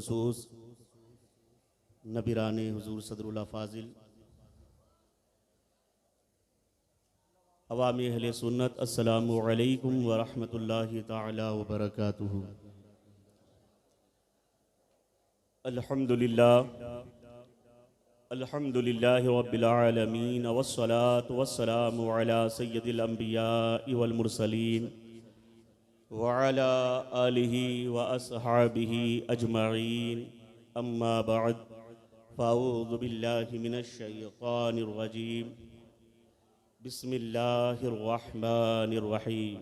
खसूस नबीरान हुजूर सदरुल्लाह फाजिल अवामी अहले सुन्नत, अस्सलामु अलैकुम व रहमतुल्लाहि ताला व बरकातुहू। अल्हम्दुलिल्लाहि रब्बिल आलमीन वस्सलातु वस्सलामु अला सय्यदिल अंबिया'i वल मुरसलीन व अला आलिहि व अस्हाबिहि अजमईन, अम्मा बअद, फ़अऊज़ु बिल्लाहि मिनश शैतानिर रजीम, बिस्मिल्लाहिर रहमानिर रहीम।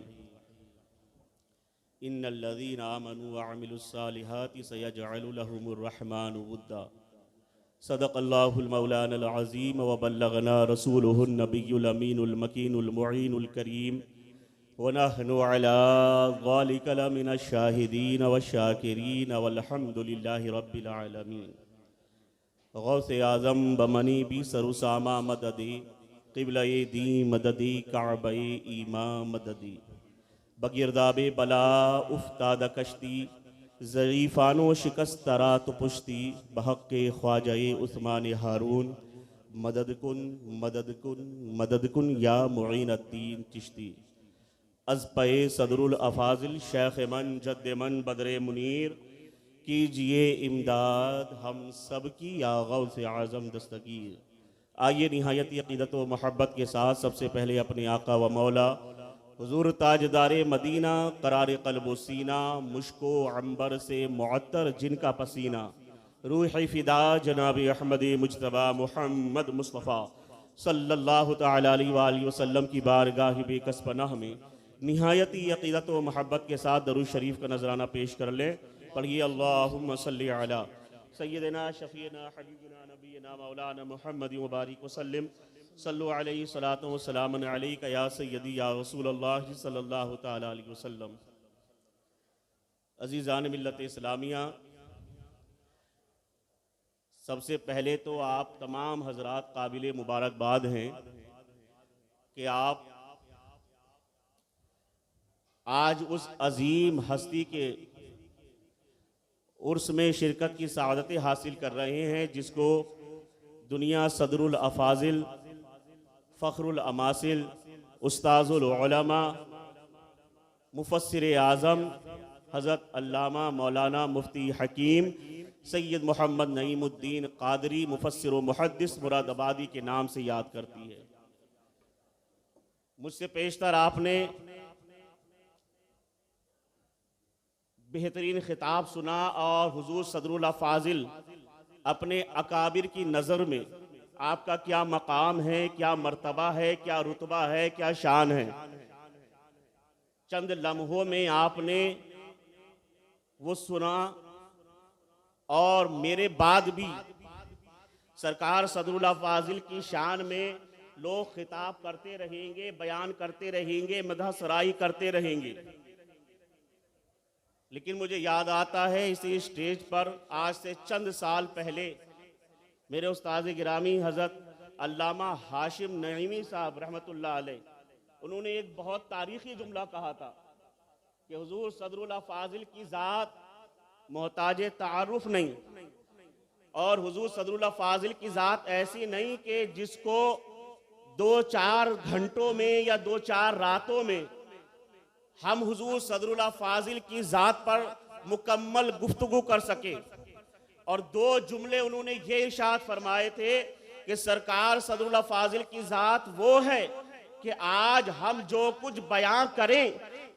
इन्नल्लज़ीना आमनू व अमिलुस्सालिहाति सयजअलु लहुमुर रहमानु वुद्दा। सदक़ल्लाहुल मौलानल अज़ीम व बल्लगना रसूलुहुन नबियुल अमीनुल मकीनुल मुईनुल करीम व नहनु अला ज़ालिका लमिनश शाहिदीन व शाकिरीन वल्हम्दुलिल्लाहि रब्बिल आलमीन। गौसे आज़म बमनी बी सरुसामा मददी, क़िबला-ए दी मददी, काबा-ए ईमा मददी। बगिरदाबे बला उफ्ताद कश्ती, ज़रीफ़ानो शिकस्त तरा तो पुश्ती। बहक़्क़े ख्वाजा-ए उस्मान हारून, मदद कुन मदद कुन मदद कुन या मुईनुद्दीन चिश्ती। अज़-पे सदरुल अफ़ाज़िल शेख़ मन जद्द मन बदरे मुनीर, कीजिए इमदाद हम सब की या गौसे आज़म दस्तगीर। आइए निहायत अक़ीदत व मोहब्बत के साथ सबसे पहले अपने आका व मौला हुज़ूर ताजदारे मदीना, करार क़ल्ब व सीना, मुश्को अंबर से मुअत्तर जिनका पसीना, रूह फ़िदा जनाब अहमद मुज्तबा मुहम्मद मुस्तफ़ा सल्लल्लाहु तआला अलैहि वसल्लम की बारगाह बेकस पनाह में निहायती अक़ीदत व मोहब्बत के साथ दरूद शरीफ का नजराना पेश कर ले। पढ़िए अल्लाहुम्मा सल्लि अला सय्यिदना शफ़ीना हबीबना नबीना मौलाना मुहम्मद व बारिक वसल्लिम। सल्लु अलैहि सलातो व सलामन अलैका या सय्यदी या रसूलल्लाह सल्लल्लाहु तआला अलैहि वसल्लम। अज़ीज़ान मिल्लत इस्लामिया, सबसे पहले तो आप तमाम हज़रात काबिल मुबारकबाद हैं कि आप आज उस अजीम हस्ती के उर्स में शिरकत की सआदतें हासिल कर रहे हैं जिसको दुनिया सदरुल अफ़ाज़िल, फ़ख्रुल अमासिल, उस्ताज़ुल उलमा, मुफ़स्सिर आज़म हज़रत अल्लामा मौलाना मुफ्ती हकीम सैयद मोहम्मद नईमुद्दीन क़ादरी मुफ़स्सिर व मुहद्दिस मुरादाबादी के नाम से याद करती है। मुझसे पेशतर आपने बेहतरीन खिताब सुना और हुजूर सदरुल अफ़ाज़िल अपने अकाबिर की नज़र में आपका क्या मकाम है, क्या मर्तबा है, क्या रुतबा है, क्या शान है। चंद लम्हों में आपने वो सुना और मेरे बाद भी सरकार सदरुल अफ़ाज़िल की शान में लोग खिताब करते रहेंगे, बयान करते रहेंगे, मदह सराई करते रहेंगे। लेकिन मुझे याद आता है इसी स्टेज पर आज से चंद साल पहले मेरे उस्ताद गिरामी हज़रत अल्लामा हाशिम नईमी साहब रहमतुल्लाह अलैह, उन्होंने एक बहुत तारीख़ी जुमला कहा था कि हुजूर सदरुल अफ़ाज़िल की ज़ात मोहताज तारुफ नहीं और हुजूर सदरुल अफ़ाज़िल की ज़ात ऐसी नहीं कि जिसको 2-4 घंटों में या 2-4 रातों में हम हुजूर सदरुल अफ़ाज़िल की ज़ात पर मुकम्मल गुफ्तगू कर सके। और 2 जुमले उन्होंने ये इरशाद फरमाए थे कि सरकार सदरुल अफ़ाज़िल की ज़ात वो है कि आज हम जो कुछ बयान करें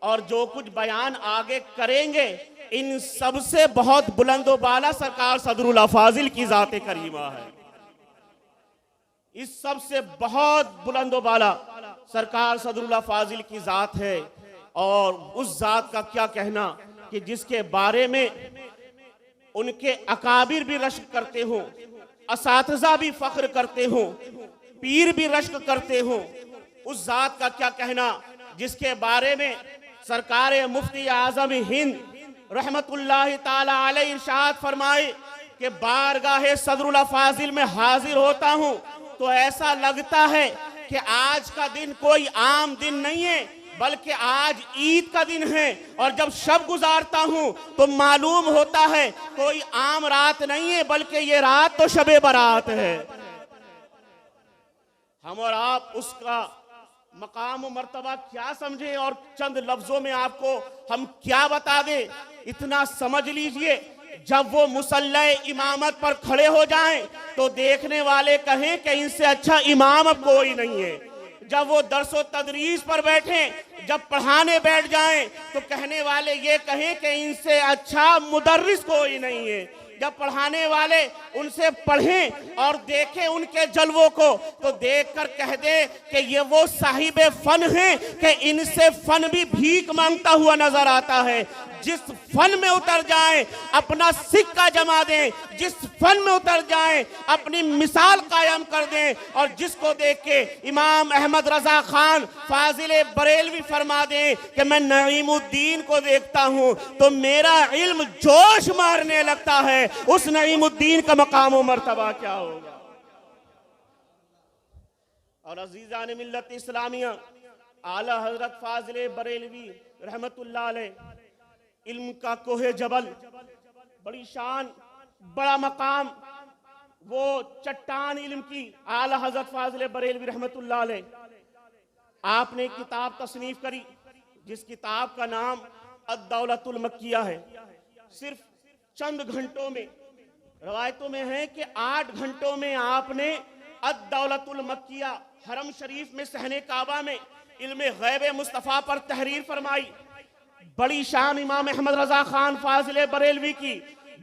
और जो कुछ बयान आगे करेंगे, इन सब से बहुत बुलंदो बाला सरकार सदरुल अफ़ाज़िल की ज़ात करीमा है। इस सब से बहुत बुलंदो बाला सरकार सदरुल अफ़ाज़िल की ज़ात है। और उस ज़ात का क्या कहना कि जिसके बारे में उनके अकाबिर भी रश्क करते हों, असातिज़ा भी फ़ख्र करते हों, पीर भी रश्क करते हों। उस ज़ात का क्या कहना जिसके बारे में सरकार मुफ्ती आज़म हिंद रहमतुल्लाहि ताला अलैहि इरशाद फरमाए कि बारगाह सदरुल अफ़ाज़िल में हाजिर होता हूँ तो ऐसा लगता है कि आज का दिन कोई आम दिन नहीं है, बल्कि आज ईद का दिन है और जब शब गुजारता हूं तो मालूम होता है कोई आम रात नहीं है, बल्कि ये रात तो शबे बारात है। हम और आप उसका मकाम और मर्तबा क्या समझें और चंद लफ्जों में आपको हम क्या बता दें। इतना समझ लीजिए, जब वो मुसल्ला इमामत पर खड़े हो जाएं तो देखने वाले कहें कि इनसे अच्छा इमाम अब कोई नहीं है। जब वो दरसो तदरीस पर बैठे, जब पढ़ाने बैठ जाएं तो कहने वाले ये कहें कि इनसे अच्छा मुदर्रिस कोई नहीं है। जब पढ़ाने वाले उनसे पढ़ें और देखें उनके जलवों को तो देखकर कह दे कि ये वो साहिबे फन हैं कि इनसे फन भी भीख मांगता हुआ नजर आता है। जिस फन में उतर जाएं अपना सिक्का जमा दें, जिस फन में उतर जाएं अपनी मिसाल कायम कर दें, और जिसको देख के इमाम अहमद रजा खान फाजिल बरेलवी फरमा दें कि मैं नईमुद्दीन को देखता हूं तो मेरा इल्म जोश मारने लगता है, उस नईमुद्दीन का मकाम व मर्तबा क्या होगा। और अजीजान मिल्लत इस्लामिया, आला हजरत फाजिल बरेलवी रहमतुल्लाह अलैह इल्म का कोहे जबल, बड़ी शान, बड़ा मकाम, वो चट्टान इल्म की आला हजरत फाजिल बरेलवी रहमतुल्लाह अलैह। आपने किताब तसनीफ करी जिस किताब का नाम अद-दौलतुल मक्किया है। सिर्फ चंद घंटों में, रवायतों में है कि 8 घंटों में आपने अद-दौलतुल मक्किया हरम शरीफ में सहने काबा में इल्म गैब मुस्तफ़ा पर तहरीर फरमाई। बड़ी शान इमाम अहमद रजा खान फाजिल बरेलवी की,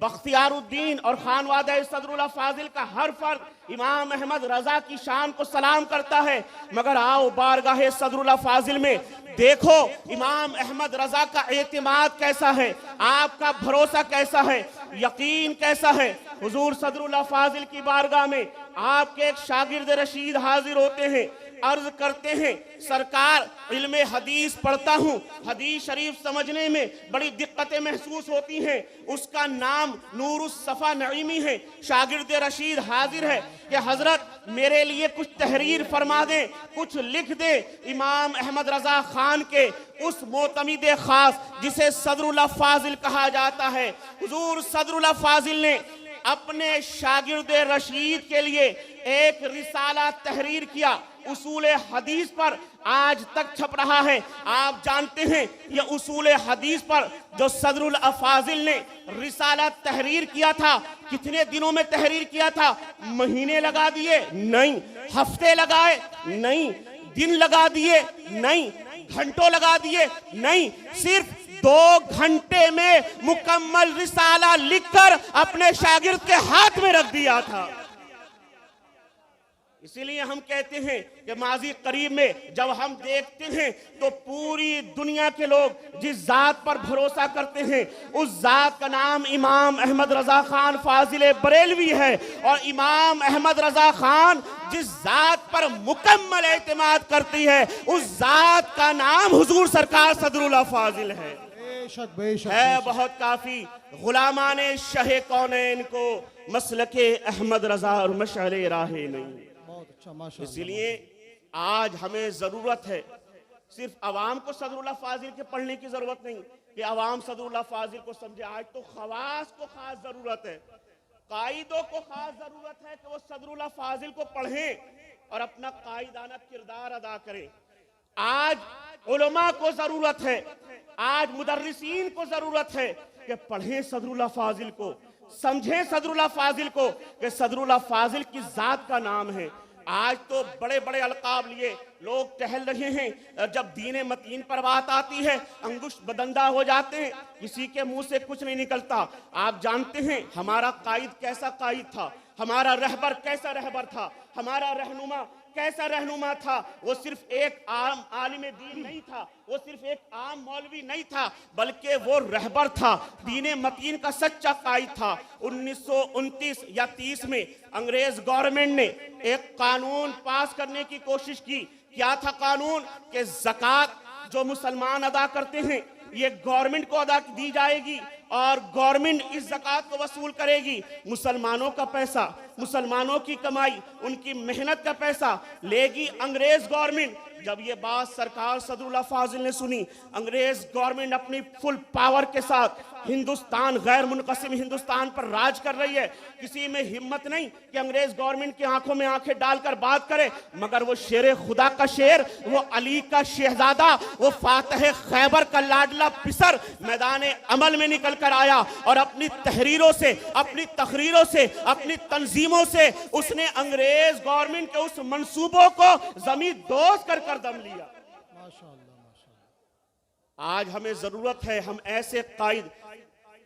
बख्तियारुद्दीन और खानवादा सदरुल्लाह फाजिल का हर फर्द इमाम अहमद रजा की शान को सलाम करता है। मगर आओ बारगाहे सदरुल्लाह फाजिल में देखो इमाम अहमद रजा का एतिमाद कैसा है, आपका भरोसा कैसा है, यकीन कैसा है। हुजूर सदरुल्लाह फाजिल की बारगाह में आपके एक शागिर्द रशीद हाजिर होते हैं, अर्ज करते हैं सरकार इल्मे हदीस पढ़ता हूँ, हदीस शरीफ समझने में बड़ी दिक्कतें महसूस होती हैं। उसका नाम नूरुस सफ़ा नईमी है। शागिर्द रशीद हाजिर है कि हजरत मेरे लिए कुछ तहरीर फरमा दें, कुछ लिख दें इमाम अहमद रजा खान के उस मोतमिद खास जिसे सदरुल्लाह फाजिल कहा जाता है। हुजूर सदरुल्लाह फाजिल ने अपने शागिर्द रशीद के लिए एक रिसाला तहरीर किया, उसूल हदीस पर, आज तक छप रहा है। आप जानते हैं ये उसूल हदीस पर जो सदरुल अफाजिल ने रिसाला तहरीर किया था, कितने दिनों में तहरीर किया था? महीने लगा दिए? नहीं। हफ्ते लगाए? नहीं। दिन लगा दिए? नहीं। घंटों लगा दिए? नहीं। सिर्फ 2 घंटे में मुकम्मल रिसाला लिखकर अपने शागिर्द के हाथ में रख दिया था। इसीलिए हम कहते हैं कि माजी करीब में जब हम देखते हैं तो पूरी दुनिया के लोग जिस जात पर भरोसा करते हैं उस जात का नाम इमाम अहमद रजा खान फाजिल बरेलवी है। और इमाम अहमद रजा खान जिस जात पर मुकम्मल एतमाद करती है उस जात का नाम हुजूर सरकार सदरुल्लाह फाजिल है। बेशक बेशक है बहुत काफी गुलामाने शहे कौनैन को मसलके अहमद रजा और मशअले राहे नहीं। इसलिए आज हमें जरूरत है, सिर्फ अवाम को सदरुल्लाह फाजिल के पढ़ने की जरूरत नहीं कि अवाम सदरुल्लाह फाजिल को समझे। आज तो खवास को खास जरूरत है, कायदों को खास जरूरत है कि वो सदरुल्लाह फाजिल को पढ़ें और अपना कायदाना किरदार अदा करें। आज उलमा को जरूरत है, आज मुदर्रिसीन को जरूरत है कि पढ़ें सदरुल्लाह फाजिल को, समझें सदरुल्लाह फाजिल को कि सदरुल्लाह फाजिल की जात का नाम है। आज तो बड़े बड़े अलकाब लिए लोग टहल रहे हैं, जब दीने मतीन पर बात आती है अंगुष्ठ बदंदा हो जाते हैं, किसी के मुंह से कुछ नहीं निकलता। आप जानते हैं हमारा कायद कैसा कायद था, हमारा रहबर कैसा रहबर था, हमारा रहनुमा कैसा रहनुमा था। वो सिर्फ एक आम आलिम दीन नहीं था, वो सिर्फ एक आम मौलवी नहीं था, बल्कि वो रहबर था, दीने मतीन का सच्चा कायद था। 1929 या 30 में अंग्रेज गवर्नमेंट ने एक कानून पास करने की कोशिश की। क्या था कानून? कि ज़कात जो मुसलमान अदा करते हैं ये गवर्नमेंट को अदा दी जाएगी और गवर्नमेंट इस ज़कात को वसूल करेगी। मुसलमानों का पैसा मुसलमानों की कमाई, उनकी मेहनत का पैसा लेगी अंग्रेज गवर्नमेंट। जब ये बात सरकार सदरुल्लाह फाजिल ने सुनी, अंग्रेज गवर्नमेंट अपनी फुल पावर के साथ हिंदुस्तान, गैर मुनक़सिम हिंदुस्तान पर राज कर रही है। किसी में हिम्मत नहीं कि अंग्रेज गवर्नमेंट की आंखों में आंखें डालकर बात करे, मगर वो शेर खुदा का शेर, वो अली का शहजादा, वो फातह खैबर का लाडला पिसर मैदान अमल में निकल कर आया और अपनी तहरीरों से, अपनी तकरीरों से, अपनी तंजीमों से उसने अंग्रेज गवर्नमेंट के उस मंसूबों को जमीन दोज कर दम लिया। आज हमें जरूरत है हम ऐसे कायद,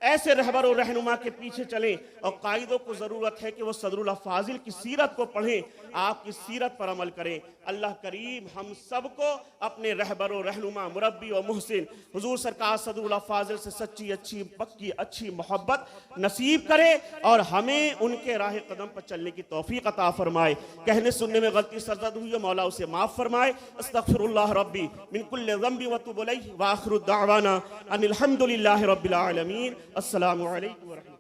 ऐसे रहबर और रहनुमा के पीछे चलें, और कायदों को जरूरत है कि वो सदरुल्लाह फाजिल की सीरत को पढ़ें, आपकी सीरत पर अमल करें। अल्लाह करीम हम सबको अपने रहबर और रहनुमा, मुरब्बी और मुहसिन हुजूर सरकार सदरुल्लाह फाजिल से सच्ची, अच्छी, पक्की, अच्छी मोहब्बत नसीब करे और हमें उनके राह कदम पर चलने की तौफीक अता फरमाए। कहने सुनने में गलती सरजद हुई है, मौला उसे माफ़ फरमाए। अस्तगफिरुल्लाह रब्बी मिन कुल्लि ज़ंबि व अतूबु इलैहि व आखिरु दाअवाना अनिल हम्दुलिल्लाहि रब्बिल आलमीन। अस्सलामु अलैकुम व रहमतुल्लाह।